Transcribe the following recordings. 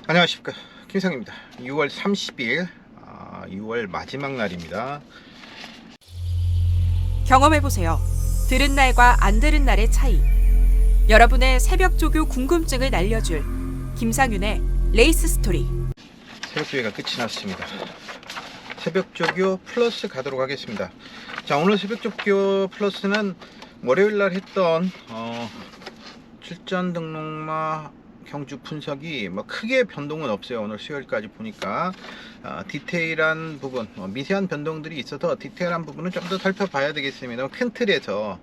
안녕하십니까, 김상입니다. 6월 30일 6월 마지막 날입니다. 경험해보세요. 들은 날과 안 들은 날의 차이. 여러분의 새벽 조교 궁금증을 날려줄 김상윤의 레이스 스토리. 새벽 조교가 끝이 났습니다. 새벽 조교 플러스 가도록 하겠습니다. 자, 오늘 새벽 조교 플러스는 월요일 날 했던 출전 등록마 경주 분석이 크게 변동은 없어요. 오늘 수요일까지 보니까 디테일한 부분, 미세한 변동들이 있어서 디테일한 부분은 좀 더 살펴봐야 되겠습니다. 큰 틀에서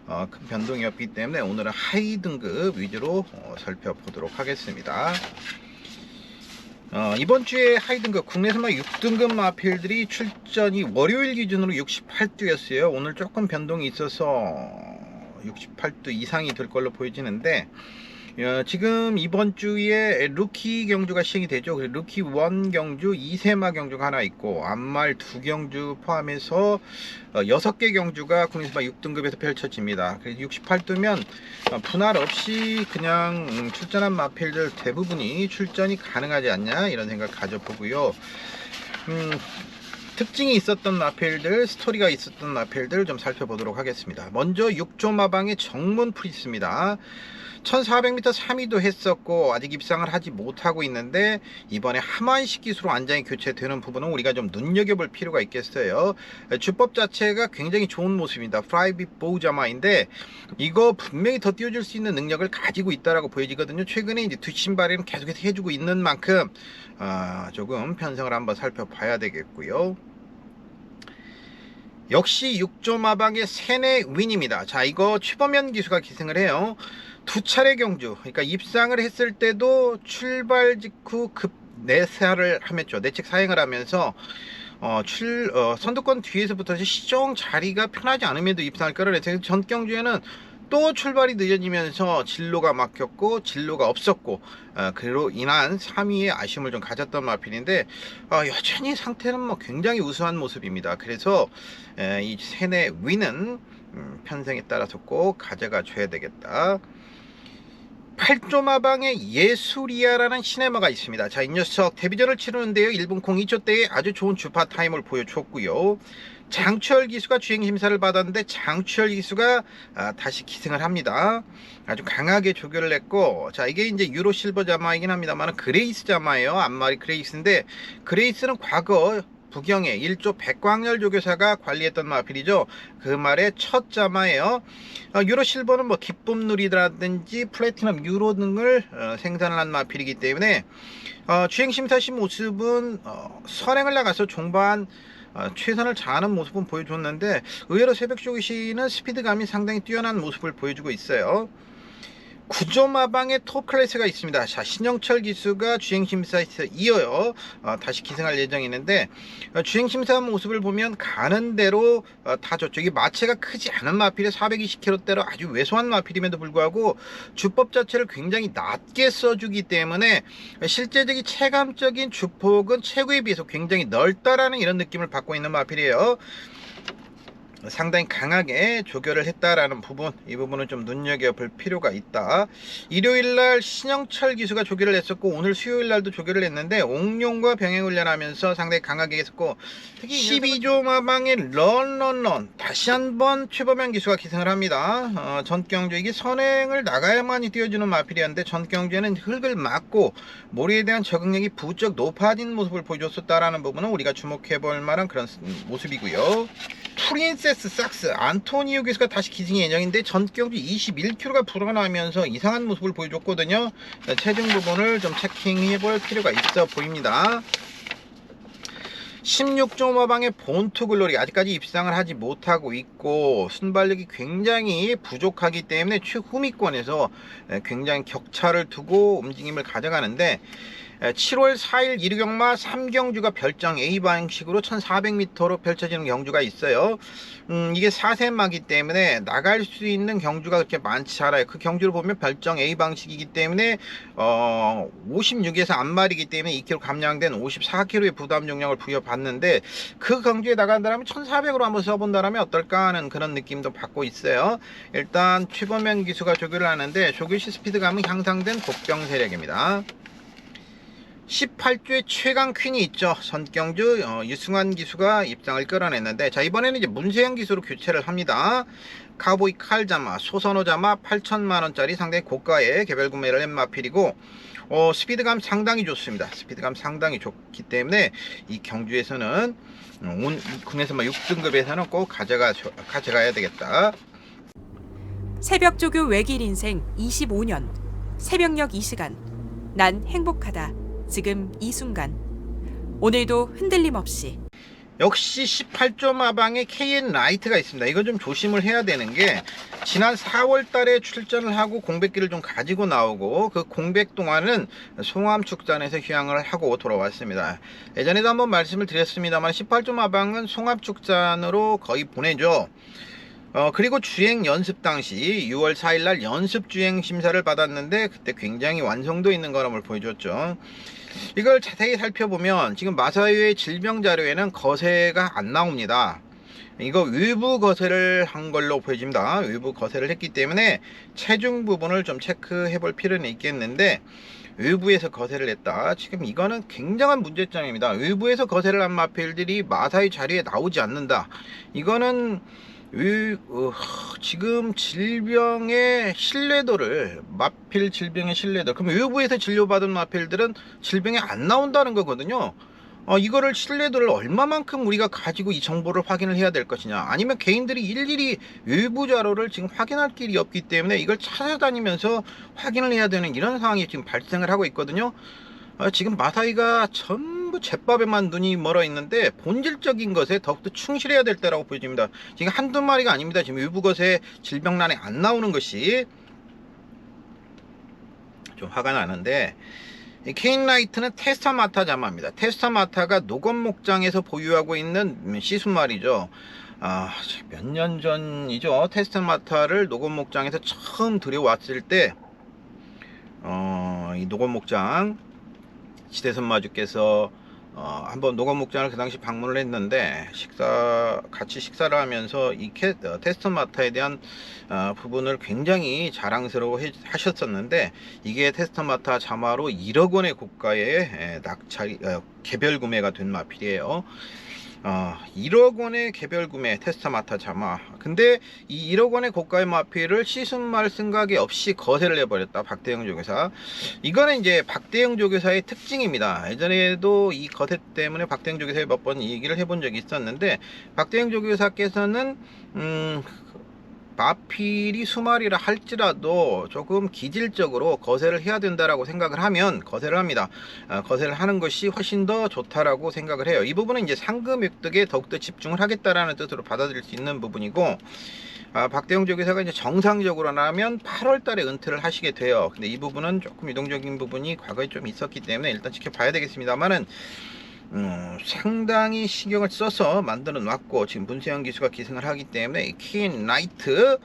큰 변동이 없기 때문에 오늘은 하이 등급 위주로 살펴보도록 하겠습니다. 이번 주에 하이 등급, 국내에서만 6등급 마필들이 출전이 월요일 기준으로 68두였어요. 오늘 조금 변동이 있어서 68두 이상이 될 걸로 보여지는데, 지금 이번 주에 루키 경주가 시행이 되죠. 루키 1 경주, 2세마 경주가 하나 있고, 암말 2경주 포함해서 6개 경주가 국내에서 6등급에서 펼쳐집니다. 그래서 68두면 분할 없이 그냥 출전한 마필들 대부분이 출전이 가능하지 않냐, 이런 생각 가져보고요. 특징이 있었던 마필들, 스토리가 있었던 마필들 좀 살펴보도록 하겠습니다. 먼저 6조 마방의 정문 프리스입니다. 1400m 3위도 했었고 아직 입상을 하지 못하고 있는데, 이번에 하만식 기수로 안장이 교체되는 부분은 우리가 좀 눈여겨볼 필요가 있겠어요. 주법 자체가 굉장히 좋은 모습입니다. 프라이빗 보우자마인데 이거 분명히 더 띄워줄 수 있는 능력을 가지고 있다라고 보여지거든요. 최근에 이제 뒷신발에는 계속해서 해주고 있는 만큼 조금 편성을 한번 살펴봐야 되겠고요. 역시 6조 마방의 세네 윈입니다. 자, 이거 최범현 기수가 기승을 해요. 두 차례 경주, 그러니까 입상을 했을 때도 출발 직후 급 내사를 하면죠. 내책 사행을 하면서 선두권 뒤에서부터 시종 자리가 편하지 않음에도 입상을 끌어냈어요. 전 경주에는 또 출발이 늦어지면서 진로가 막혔고 진로가 없었고, 그로 인한 3위의 아쉬움을 좀 가졌던 마필인데, 여전히 상태는 굉장히 우수한 모습입니다. 그래서 이 세네 위는 편성에 따라서 꼭 가져가 줘야 되겠다. 8조 마방의 예술이야라는 시네마가 있습니다. 자, 이 녀석 데뷔전을 치르는데요, 1분 02초 때에 아주 좋은 주파 타임을 보여줬고요. 장추열 기수가 주행 심사를 받았는데 장추열 기수가 다시 기승을 합니다. 아주 강하게 조교를 했고, 자, 이게 이제 유로 실버 자마이긴 합니다만 그레이스 자마예요. 앞말이 그레이스인데, 그레이스는 과거 부경의 1조 백광열 조교사가 관리했던 마필이죠. 그 말의 첫 자마예요. 유로 실버는 기쁨 누리라든지 플래티넘 유로 등을 생산을 한 마필이기 때문에 주행 심사 시 모습은 선행을 나가서 종반 최선을 다하는 모습은 보여줬는데, 의외로 새벽 조기시는 스피드감이 상당히 뛰어난 모습을 보여주고 있어요. 9조 마방의 톱 클래스가 있습니다. 자, 신영철 기수가 주행심사에서 이어요 다시 기승할 예정이 있는데, 주행심사 모습을 보면 가는 대로 다 좋죠. 이게 마체가 크지 않은 마필에 420km대로 아주 왜소한 마필임에도 불구하고 주법 자체를 굉장히 낮게 써주기 때문에 실제적인 체감적인 주폭은 최고에 비해서 굉장히 넓다라는 이런 느낌을 받고 있는 마필이에요. 상당히 강하게 조교를 했다라는 부분, 이 부분은 좀 눈여겨볼 필요가 있다. 일요일날 신영철 기수가 조교를 했었고, 오늘 수요일날도 조교를 했는데 옥룡과 병행훈련하면서 상당히 강하게 했었고, 특히 12조 마방의 런 다시 한번 최범현 기수가 기승을 합니다. 전경주, 이게 선행을 나가야만이 띄워주는 마필이었는데 전경주에는 흙을 막고 모리에 대한 적응력이 부쩍 높아진 모습을 보여줬었다라는 부분은 우리가 주목해볼 만한 그런 모습이고요. 프린세스 삭스 안토니오 기수가 다시 기승 예정인데 전경주 21km가 불어나면서 이상한 모습을 보여줬거든요. 체중 부분을 좀 체킹해 볼 필요가 있어 보입니다. 16조 마방의 본투 글로리 아직까지 입상을 하지 못하고 있고 순발력이 굉장히 부족하기 때문에 최후미권에서 굉장히 격차를 두고 움직임을 가져가는데, 7월 4일 1경마 3경주가 별정 A 방식으로 1400m로 펼쳐지는 경주가 있어요. 이게 4세마기 때문에 나갈 수 있는 경주가 그렇게 많지 않아요. 그 경주를 보면 별정 A 방식이기 때문에 56에서 앞말이기 때문에 2kg 감량된 54kg의 부담 용량을 부여받는데, 그 경주에 나간다면 1400으로 한번 써본다면 어떨까 하는 그런 느낌도 받고 있어요. 일단 최범현 기수가 조교를 하는데 조교시 스피드감은 향상된 복병 세력입니다. 18조의 최강 퀸이 있죠. 선경주 유승환 기수가 입상을 끌어냈는데, 자, 이번에는 이제 문세영 기수로 교체를 합니다. 카보이 칼자마, 소선호 자마 8천만원짜리 상당히 고가의 개별 구매를 한 마필이고, 스피드감 상당히 좋습니다. 스피드감 상당히 좋기 때문에 이 경주에서는 국내선마 6등급에서는 꼭 가져가야 되겠다. 새벽조교 외길 인생 25년. 새벽녘 이 시간. 난 행복하다. 지금 이 순간. 오늘도 흔들림 없이. 역시 18조 마방에 KN 라이트가 있습니다. 이건 좀 조심을 해야 되는 게, 지난 4월 달에 출전을 하고 공백기를 좀 가지고 나오고, 그 공백 동안은 송암축산에서 휴양을 하고 돌아왔습니다. 예전에도 한번 말씀을 드렸습니다만 18조 마방은 송암축산으로 거의 보내죠. 그리고 주행 연습 당시 6월 4일날 연습 주행 심사를 받았는데, 그때 굉장히 완성도 있는 걸음을 보여줬죠. 이걸 자세히 살펴보면 지금 마사유의 질병 자료에는 거세가 안 나옵니다. 이거 외부 거세를 한 걸로 보여집니다. 외부 거세를 했기 때문에 체중 부분을 좀 체크해 볼 필요는 있겠는데, 외부에서 거세를 했다. 지금 이거는 굉장한 문제점입니다. 외부에서 거세를 한 마필들이 마사유 자료에 나오지 않는다. 이거는 지금 질병의 신뢰도를, 마필 질병의 신뢰도, 그럼 외부에서 진료받은 마필들은 질병이 안 나온다는 거거든요. 이거를 신뢰도를 얼마만큼 우리가 가지고 이 정보를 확인을 해야 될 것이냐, 아니면 개인들이 일일이 외부 자료를 지금 확인할 길이 없기 때문에 이걸 찾아다니면서 확인을 해야 되는 이런 상황이 지금 발생을 하고 있거든요. 지금 마사이가 전부 잿밥에만 눈이 멀어 있는데 본질적인 것에 더욱더 충실해야 될 때라고 보여집니다. 지금 한두 마리가 아닙니다. 지금 외부 것에 질병란에 안 나오는 것이 좀 화가 나는데, 케인라이트는 테스타마타 자마입니다. 테스타마타가 노건목장에서 보유하고 있는 시순말이죠. 몇 년 전이죠. 테스타마타를 노건목장에서 처음 들여왔을 때, 이 노건목장 시대선마주께서 한번 노건목장을 그 당시 방문을 했는데, 같이 식사를 하면서 이 테스터마타에 대한 부분을 굉장히 자랑스러워 하셨었는데, 이게 테스터마타 자마로 1억 원의 고가의 개별 구매가 된 마필이에요. 1억 원의 개별 구매 테스타마타 자마. 근데 이 1억 원의 고가의 마필을 시순말 생각이 없이 거세를 해버렸다, 박대영 조교사. 이거는 이제 박대영 조교사의 특징입니다. 예전에도 이 거세 때문에 박대영 조교사에 몇 번 얘기를 해본 적이 있었는데, 박대영 조교사께서는 마필이 수말이라 할지라도 조금 기질적으로 거세를 해야 된다라고 생각을 하면 거세를 합니다. 거세를 하는 것이 훨씬 더 좋다라고 생각을 해요. 이 부분은 이제 상금 획득에 더욱더 집중을 하겠다라는 뜻으로 받아들일 수 있는 부분이고, 박대영 조교사가 이제 정상적으로라면 8월 달에 은퇴를 하시게 돼요. 근데 이 부분은 조금 유동적인 부분이 과거에 좀 있었기 때문에 일단 지켜봐야 되겠습니다만은, 상당히 신경을 써서 만들어 놨고, 지금 문세영 기수가 기승을 하기 때문에 퀸 라이트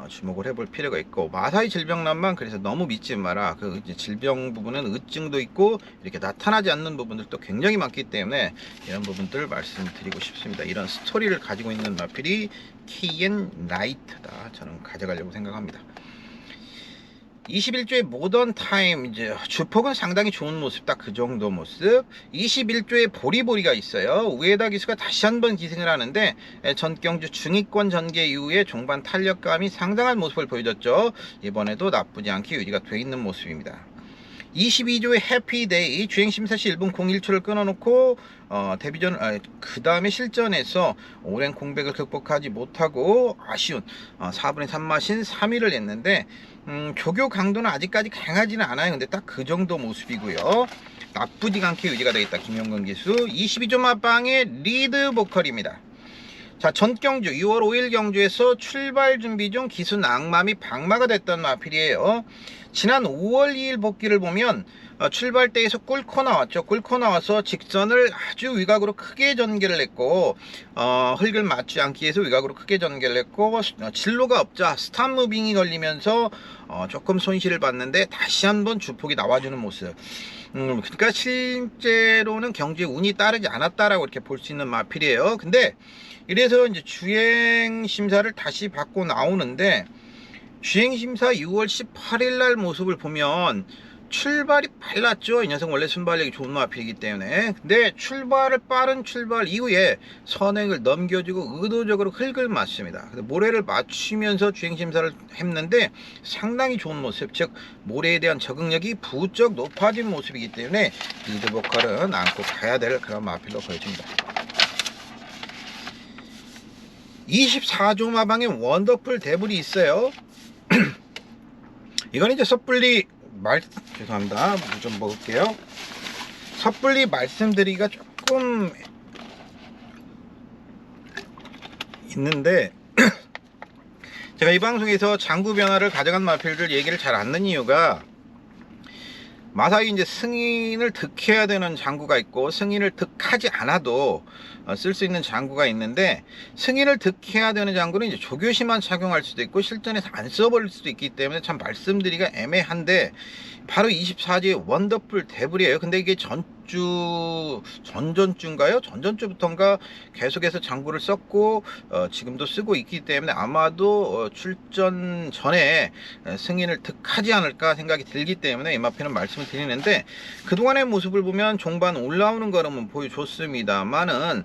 주목을 해볼 필요가 있고, 마사이 질병란만 그래서 너무 믿지 마라. 그 이제 질병 부분은 의증도 있고 이렇게 나타나지 않는 부분들도 굉장히 많기 때문에 이런 부분들 말씀드리고 싶습니다. 이런 스토리를 가지고 있는 마필이 퀸 라이트다. 저는 가져가려고 생각합니다. 21조의 모던 타임, 이제 주폭은 상당히 좋은 모습, 딱 그 정도 모습. 21조의 보리보리가 있어요. 우에다 기수가 다시 한번 기승을 하는데, 전경주 중위권 전개 이후에 종반 탄력감이 상당한 모습을 보여줬죠. 이번에도 나쁘지 않게 유지가 돼 있는 모습입니다. 22조의 해피데이, 주행심사 시 1분 01초를 끊어놓고 그 다음에 실전에서 오랜 공백을 극복하지 못하고 아쉬운 4분의 3마신 3위를 냈는데, 조교 강도는 아직까지 강하지는 않아요. 근데 딱 그 정도 모습이고요. 나쁘지 않게 유지가 되겠다, 김용근 기수. 22조 마방의 리드 보컬입니다. 자, 전경주 6월 5일 경주에서 출발 준비 중 기수 낙마미 방마가 됐던 마필이에요. 지난 5월 2일 복귀를 보면 출발대에서 꿇고 나왔죠. 꿇고 나와서 직선을 아주 위각으로 크게 전개를 했고, 흙을 맞지 않기 위해서 위각으로 크게 전개를 했고, 진로가 없자 스탑 무빙이 걸리면서 조금 손실을 봤는데 다시 한번 주폭이 나와주는 모습. 그러니까 실제로는 경주에 운이 따르지 않았다라고 이렇게 볼 수 있는 마필이에요. 근데 이래서 이제 주행 심사를 다시 받고 나오는데, 주행심사 6월 18일 날 모습을 보면 출발이 빨랐죠. 이 녀석 원래 순발력이 좋은 마필이기 때문에. 근데 빠른 출발 이후에 선행을 넘겨주고 의도적으로 흙을 맞습니다. 모래를 맞추면서 주행심사를 했는데 상당히 좋은 모습, 즉 모래에 대한 적응력이 부쩍 높아진 모습이기 때문에 리드 보컬은 안고 가야 될 그런 마필로 보여집니다. 24조 마방에 원더풀 데블이 있어요. 이건 이제 섣불리 죄송합니다. 물 좀 먹을게요. 섣불리 말씀드리기가 조금 있는데 제가 이 방송에서 장구 변화를 가져간 마필들 얘기를 잘 안 듣는 이유가 마사이 이제 승인을 득해야 되는 장구가 있고 승인을 득하지 않아도 쓸 수 있는 장구가 있는데 승인을 득해야 되는 장구는 이제 조교시만 착용할 수도 있고 실전에서 안 써버릴 수도 있기 때문에 참 말씀드리기가 애매한데 바로 24지 원더풀 데블이에요. 근데 이게 전전주인가요? 전전주부터인가 계속해서 장구를 썼고 지금도 쓰고 있기 때문에 아마도 출전 전에 승인을 득하지 않을까 생각이 들기 때문에 이 마필은 말씀을 드리는데 그동안의 모습을 보면 종반 올라오는 걸음은 보여줬습니다만은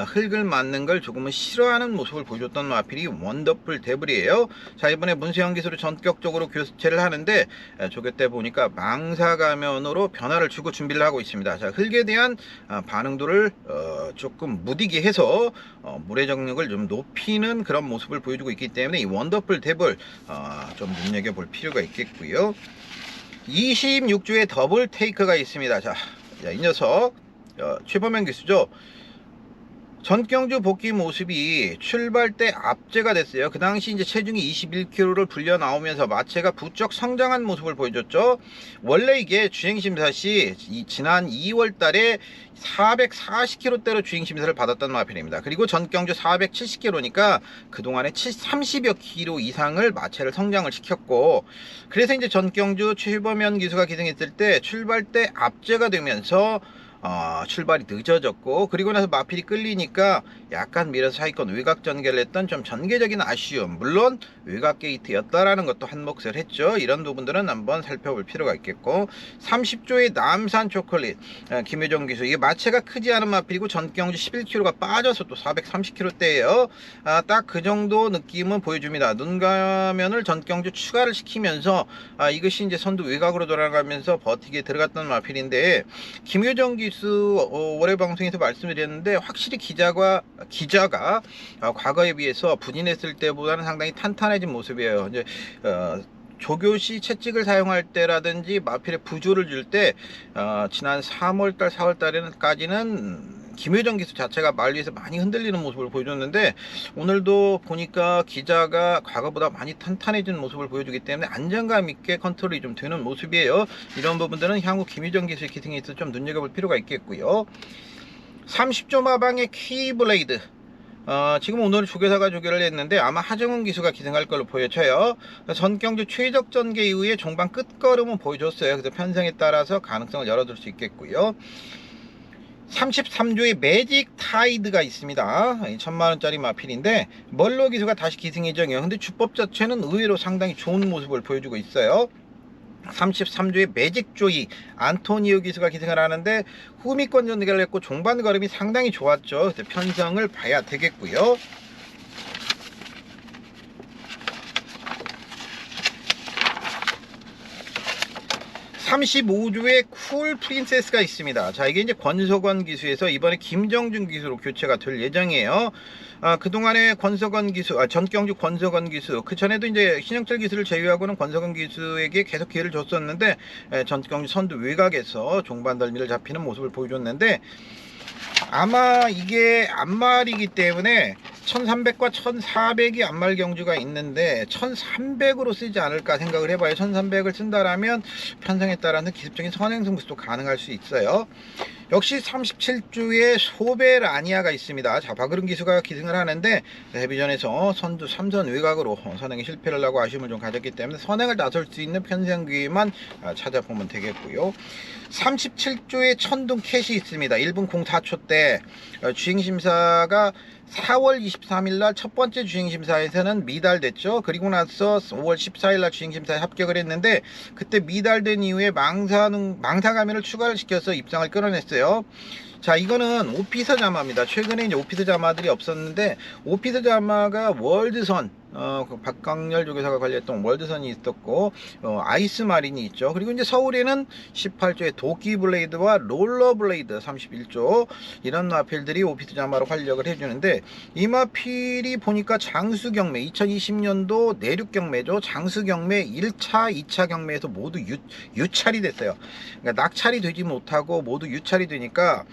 흙을 맞는 걸 조금은 싫어하는 모습을 보여줬던 마필이 원더풀 데블이에요. 자, 이번에 문세영 기술을 전격적으로 교체를 하는데 조교 때 보니까 망사 가면으로 변화를 주고 준비를 하고 있습니다. 자, 흙에 대한 반응도를 조금 무디게 해서 물의 정력을 좀 높이는 그런 모습을 보여주고 있기 때문에 이 원더풀 데블 좀 눈여겨볼 필요가 있겠고요. 26주에 더블 테이크가 있습니다. 자, 이 녀석 최범현 기수죠. 전경주 복귀 모습이 출발 때 압제가 됐어요. 그 당시 이제 체중이 21kg를 불려 나오면서 마체가 부쩍 성장한 모습을 보여줬죠. 원래 이게 주행심사 시 지난 2월 달에 440kg대로 주행심사를 받았던 마필입니다. 그리고 전경주 470kg니까 그동안에 30여 kg 이상을 마체를 성장을 시켰고 그래서 이제 전경주 최범현 기수가 기승했을 때 출발 때 압제가 되면서 출발이 늦어졌고 그리고 나서 마필이 끌리니까 약간 밀어서 하위권 외곽 전개를 했던 좀 전개적인 아쉬움, 물론 외곽 게이트였다라는 것도 한몫을 했죠. 이런 부분들은 한번 살펴볼 필요가 있겠고 30조의 남산 초콜릿 김효정 기수, 이게 마체가 크지 않은 마필이고 전경주 11kg가 빠져서 또 430kg대예요. 딱 그 정도 느낌은 보여줍니다. 눈가면을 전경주 추가를 시키면서 이것이 이제 선두 외곽으로 돌아가면서 버티게 들어갔던 마필인데 김효정 기수 올해 방송에서 말씀드렸는데 확실히 기자가 과거에 비해서 부진했을 때보다는 상당히 탄탄해진 모습이에요. 이제 조교시 채찍을 사용할 때라든지 마필에 부조를 줄 때 지난 3월달 4월달에는까지는 김효정 기수 자체가 말 위에서 많이 흔들리는 모습을 보여줬는데 오늘도 보니까 기자가 과거보다 많이 탄탄해진 모습을 보여주기 때문에 안정감 있게 컨트롤이 좀 되는 모습이에요. 이런 부분들은 향후 김효정 기수의 기승에 있어서 좀 눈여겨볼 필요가 있겠고요. 30조 마방의 K블레이드, 지금 오늘 조교사가 조교를 했는데 아마 하정훈 기수가 기승할 걸로 보여져요. 전경주 최적 전개 이후에 종반 끝걸음은 보여줬어요. 그래서 편성에 따라서 가능성을 열어둘 수 있겠고요. 33조의 매직 타이드가 있습니다. 1000만원짜리 마필인데 멀로 기수가 다시 기승 예정이에요. 근데 주법 자체는 의외로 상당히 좋은 모습을 보여주고 있어요. 33조의 매직 조이 안토니오 기수가 기승을 하는데 후미권 전개를 했고 종반 걸음이 상당히 좋았죠. 그래서 편성을 봐야 되겠고요. 35조의 쿨 프린세스가 있습니다. 자, 이게 이제 권석원 기수에서 이번에 김정준 기수로 교체가 될 예정이에요. 그동안에 권석원 기수, 전경주 권석원 기수, 그 전에도 이제 신영철 기수를 제외하고는 권석원 기수에게 계속 기회를 줬었는데 전경주 선두 외곽에서 종반 덜미를 잡히는 모습을 보여줬는데 아마 이게 앞말이기 때문에 1300과 1400이 앞말 경주가 있는데 1300으로 쓰지 않을까 생각을 해봐요. 1300을 쓴다라면 편성에 따라서 기습적인 선행 승부도 가능할 수 있어요. 역시 37주에 소베라니아가 있습니다. 자, 박으른 기수가 기승을 하는데 데뷔전에서 선두 3선 외곽으로 선행에 실패를 하고 아쉬움을 좀 가졌기 때문에 선행을 나설 수 있는 편성 기회만 찾아보면 되겠고요. 37조의 천둥 캣이 있습니다. 1분 04초 때 주행심사가 4월 23일 날 첫 번째 주행심사에서는 미달됐죠. 그리고 나서 5월 14일 날 주행심사에 합격을 했는데 그때 미달된 이후에 망사가면을 추가를 시켜서 입상을 끌어냈어요. 자, 이거는 오피서 자마입니다. 최근에 이제 오피서 자마들이 없었는데 오피서 자마가 월드선 그 박강렬 조교사가 관리했던 월드선이 있었고 아이스 마린이 있죠. 그리고 이제 서울에는 18조의 도끼 블레이드와 롤러 블레이드 31조 이런 마필들이 오피서 자마로 활력을 해주는데 이 마필이 보니까 장수 경매 2020년도 내륙 경매죠. 장수 경매 1차 2차 경매에서 모두 유찰이 됐어요. 그러니까 낙찰이 되지 못하고 모두 유찰이 되니까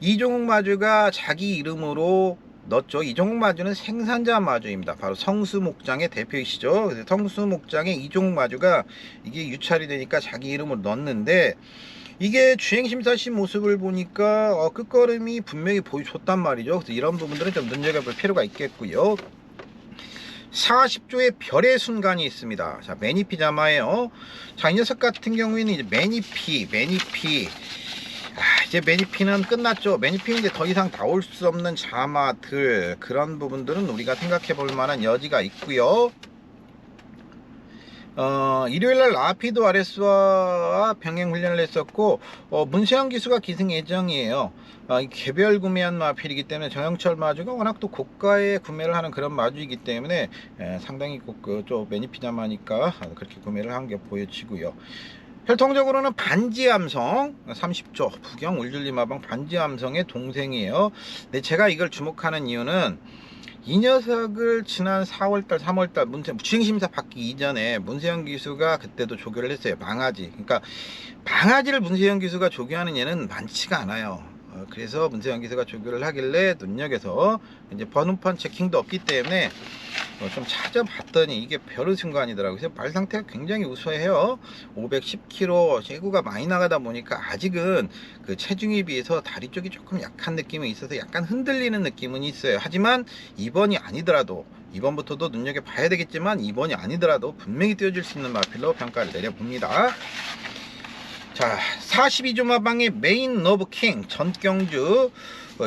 이종욱 마주가 자기 이름으로 넣었죠. 이종욱 마주는 생산자 마주입니다. 바로 성수목장의 대표이시죠. 그래서 성수목장의 이종욱 마주가 이게 유찰이 되니까 자기 이름을 넣었는데 이게 주행심사시 모습을 보니까 끝걸음이 분명히 보여줬단 말이죠. 그래서 이런 부분들은 좀 눈여겨볼 필요가 있겠고요. 40조의 별의 순간이 있습니다. 자, 매니피 자마예요. 자, 이 녀석 같은 경우에는 이제 매니피 이제 매니피는 끝났죠. 매니피는 이제 더 이상 나올 수 없는 자마들 그런 부분들은 우리가 생각해 볼 만한 여지가 있고요. 일요일날 라피드 RS와 병행 훈련을 했었고 문세영 기수가 기승 예정이에요. 개별 구매한 마필이기 때문에 정영철 마주가 워낙 또 고가에 구매를 하는 그런 마주이기 때문에 상당히 좀 매니피 자마니까 그렇게 구매를 한 게 보여지고요. 혈통적으로는 반지암성 30조 부경 울줄리마방 반지암성의 동생이에요. 근데 제가 이걸 주목하는 이유는 이 녀석을 지난 4월달 3월달 주행심사 받기 이전에 문세영 기수가 그때도 조교를 했어요. 망아지. 그러니까 망아지를 문세영 기수가 조교하는 예는 많지가 않아요. 그래서 문세영 기수가 조교를 하길래 눈여겨서 이제 번호판 체킹도 없기 때문에 좀 찾아봤더니 이게 별의 순간이더라고요. 그래서 발 상태가 굉장히 우수해요. 510kg 제구가 많이 나가다 보니까 아직은 그 체중에 비해서 다리 쪽이 조금 약한 느낌이 있어서 약간 흔들리는 느낌은 있어요. 하지만 이번이 아니더라도 이번부터도 눈여겨봐야 되겠지만 이번이 아니더라도 분명히 뛰어줄 수 있는 마필로 평가를 내려봅니다. 자, 42조 마방의 메인 러브킹 전경주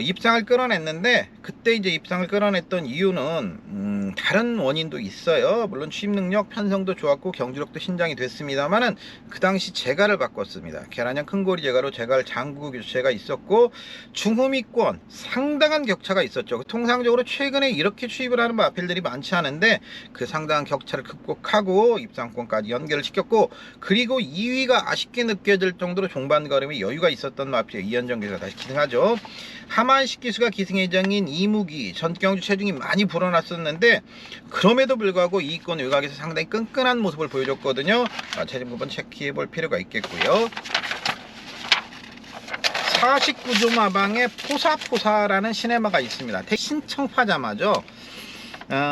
입상을 끌어냈는데 그때 이제 입상을 끌어냈던 이유는 다른 원인도 있어요. 물론 취입 능력 편성도 좋았고 경주력도 신장이 됐습니다만은 그 당시 제가를 바꿨습니다. 계란형 큰고리 제가로 제갈 장구 교체가 있었고 중후미권 상당한 격차가 있었죠. 통상적으로 최근에 이렇게 취입을 하는 마필들이 많지 않은데 그 상당한 격차를 극복하고 입상권까지 연결을 시켰고 그리고 2위가 아쉽게 느껴질 정도로 종반걸음에 여유가 있었던 마필 이현정 교수가 다시 기승하죠. 하만식 기수가 기승 예정인 이무기 전경주 체중이 많이 불어났었는데 그럼에도 불구하고 이권 외곽에서 상당히 끈끈한 모습을 보여줬거든요. 체중 부분 체크해 볼 필요가 있겠고요. 49조 마방에 포사라는 시네마가 있습니다. 신청파 자마죠.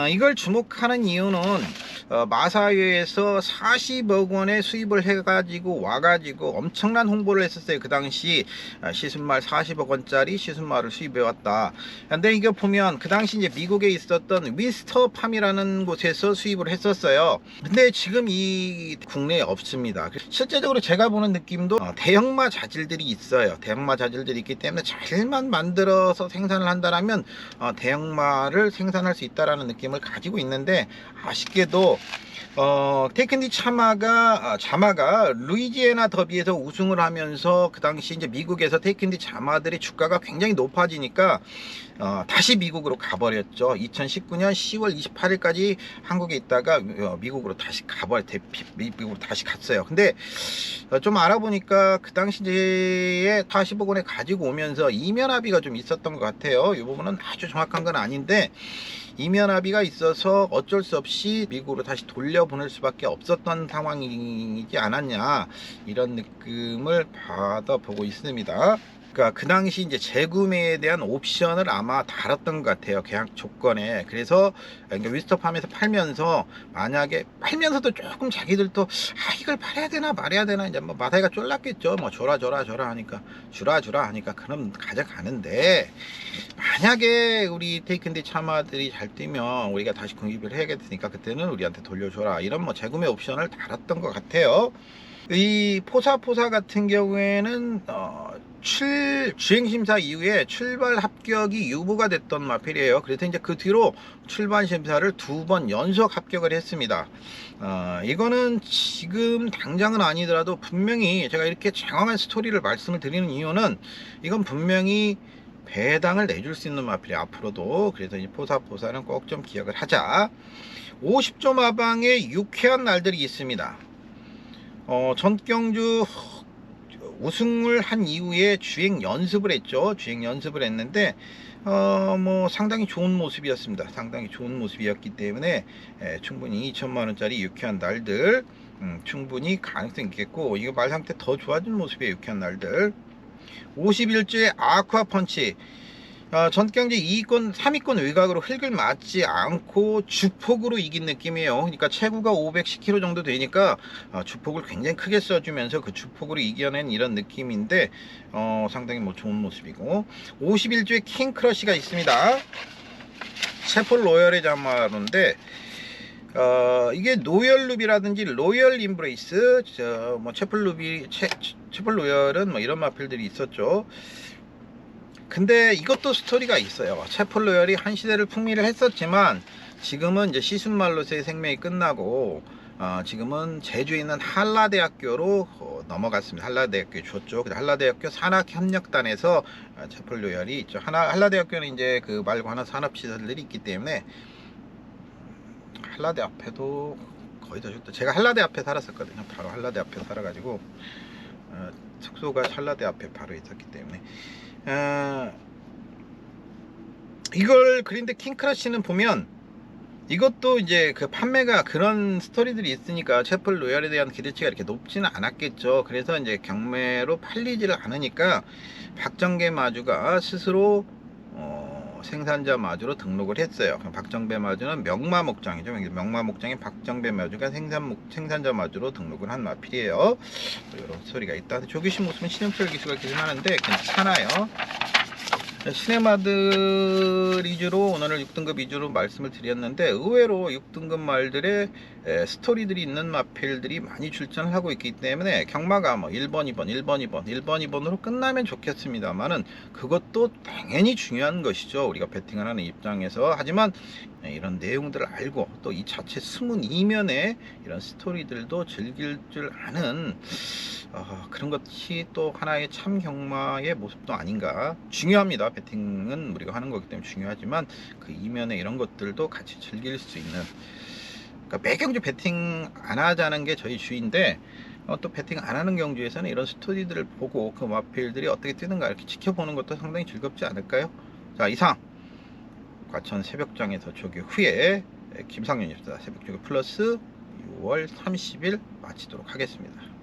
이걸 주목하는 이유는 마사회에서 40억 원의 수입을 해가지고 와가지고 엄청난 홍보를 했었어요. 그 당시 시순말 40억 원짜리 시순말을 수입해왔다. 근데 이거 보면 그 당시 이제 미국에 있었던 위스터팜이라는 곳에서 수입을 했었어요. 근데 지금 이 국내에 없습니다. 실제적으로 제가 보는 느낌도 대형마 자질들이 있어요. 대형마 자질들이 있기 때문에 잘만 만들어서 생산을 한다면 대형마를 생산할 수 있다라는 느낌을 가지고 있는데 아쉽게도 테이큰디 자마가 루이지애나 더비에서 우승을 하면서 그 당시 이제 미국에서 테이큰디 자마들의 주가가 굉장히 높아지니까 다시 미국으로 가버렸죠. 2019년 10월 28일까지 한국에 있다가 미국으로 다시 미국으로 다시 갔어요. 근데 좀 알아보니까 그 당시에 40억 원에 가지고 오면서 이면 합의가 좀 있었던 것 같아요. 이 부분은 아주 정확한 건 아닌데 이면 합의가 있어서 어쩔 수 없이 미국으로 다시 돌려보낼 수밖에 없었던 상황이지 않았냐 이런 느낌을 받아보고 있습니다. 그러니까 그 당시 이제 재구매에 대한 옵션을 아마 달았던 것 같아요. 계약 조건에. 그래서 그러니까 위스터팜에서 팔면서 만약에 팔면서도 조금 자기들도 이걸 팔아야 되나 말아야 되나 이제 뭐 마사이가 쫄랐겠죠. 뭐 줘라 하니까 주라 하니까 그럼 가져가는데 만약에 우리 테이큰디 차마들이 잘 뛰면 우리가 다시 구입을 해야겠으니까 그때는 우리한테 돌려줘라 이런 뭐 재구매 옵션을 달았던 것 같아요. 이 포사 같은 경우에는 주행심사 이후에 출발 합격이 유보가 됐던 마필이에요. 그래서 이제 그 뒤로 출발 심사를 2번 연속 합격을 했습니다. 이거는 지금 당장은 아니더라도 분명히 제가 이렇게 장황한 스토리를 말씀을 드리는 이유는 이건 분명히 배당을 내줄 수 있는 마필이 앞으로도. 그래서 이 포사는 꼭 좀 기억을 하자. 50조 마방에 유쾌한 날들이 있습니다. 전경주 우승을 한 이후에 주행 연습을 했죠. 주행 연습을 했는데 뭐 상당히 좋은 모습이었습니다. 상당히 좋은 모습이었기 때문에 충분히 2천만원짜리 유쾌한 날들 충분히 가능성이 있겠고, 이거 말 상태 더 좋아진 모습의 유쾌한 날들. 51조의 아쿠아펀치, 전경주 2위권 3위권 외곽으로 흙을 맞지 않고 주폭으로 이긴 느낌이에요. 그러니까 체구가 510kg 정도 되니까 주폭을 굉장히 크게 써주면서 그 주폭으로 이겨낸 이런 느낌인데 상당히 뭐 좋은 모습이고. 51조의 킹크러쉬가 있습니다. 체폴 로열의 자마로인데 이게 노열루비라든지 로열 임브레이스, 뭐 체폴 로열은 뭐 이런 마필들이 있었죠. 근데 이것도 스토리가 있어요. 체폴 로열이 한 시대를 풍미를 했었지만 지금은 이제 시순말로서의 생명이 끝나고 지금은 제주에 있는 한라대학교로 넘어갔습니다. 한라대학교에 줬죠. 한라대학교 산학협력단에서 체폴 로열이 있죠. 한라대학교는 이제 그 말고 하나 산업시설들이 있기 때문에 한라대 앞에도 거의 다 줬다. 제가 한라대 앞에 살았었거든요. 바로 한라대 앞에 살아가지고 숙소가 한라대 앞에 바로 있었기 때문에 이걸 그린데 킹크러쉬는 보면 이것도 이제 그 판매가 그런 스토리들이 있으니까 체폴 로열에 대한 기대치가 이렇게 높지는 않았겠죠. 그래서 이제 경매로 팔리지를 않으니까 박정배 마주가 스스로 생산자 마주로 등록을 했어요. 박정배 마주는 명마 목장이죠. 명마 목장인 박정배 마주가 생산자 마주로 등록을 한 마필이에요. 이런 스토리가 있다. 조규신 모습은 신영철 기수가 기술하는데 괜찮아요. 시네마드 위주로 오늘 6등급 위주로 말씀을 드렸는데 의외로 6등급 말들의 스토리들이 있는 마필들이 많이 출전을 하고 있기 때문에 경마가 뭐 1번, 2번으로 끝나면 좋겠습니다만은 그것도 당연히 중요한 것이죠. 우리가 배팅을 하는 입장에서. 하지만 이런 내용들을 알고 또 이 자체 숨은 이면에 이런 스토리들도 즐길 줄 아는 그런 것이 또 하나의 참 경마의 모습도 아닌가. 중요합니다. 배팅은 우리가 하는 거기 때문에 중요하지만 그 이면에 이런 것들도 같이 즐길 수 있는, 그러니까 매 경주 배팅 안 하자는 게 저희 주인데 또 배팅 안 하는 경주에서는 이런 스토리들을 보고 그 마필들이 어떻게 뜨는가 이렇게 지켜보는 것도 상당히 즐겁지 않을까요? 자, 이상 과천 새벽장에서 조교 후에 김상윤이었습니다. 새벽조교 플러스 6월 30일 마치도록 하겠습니다.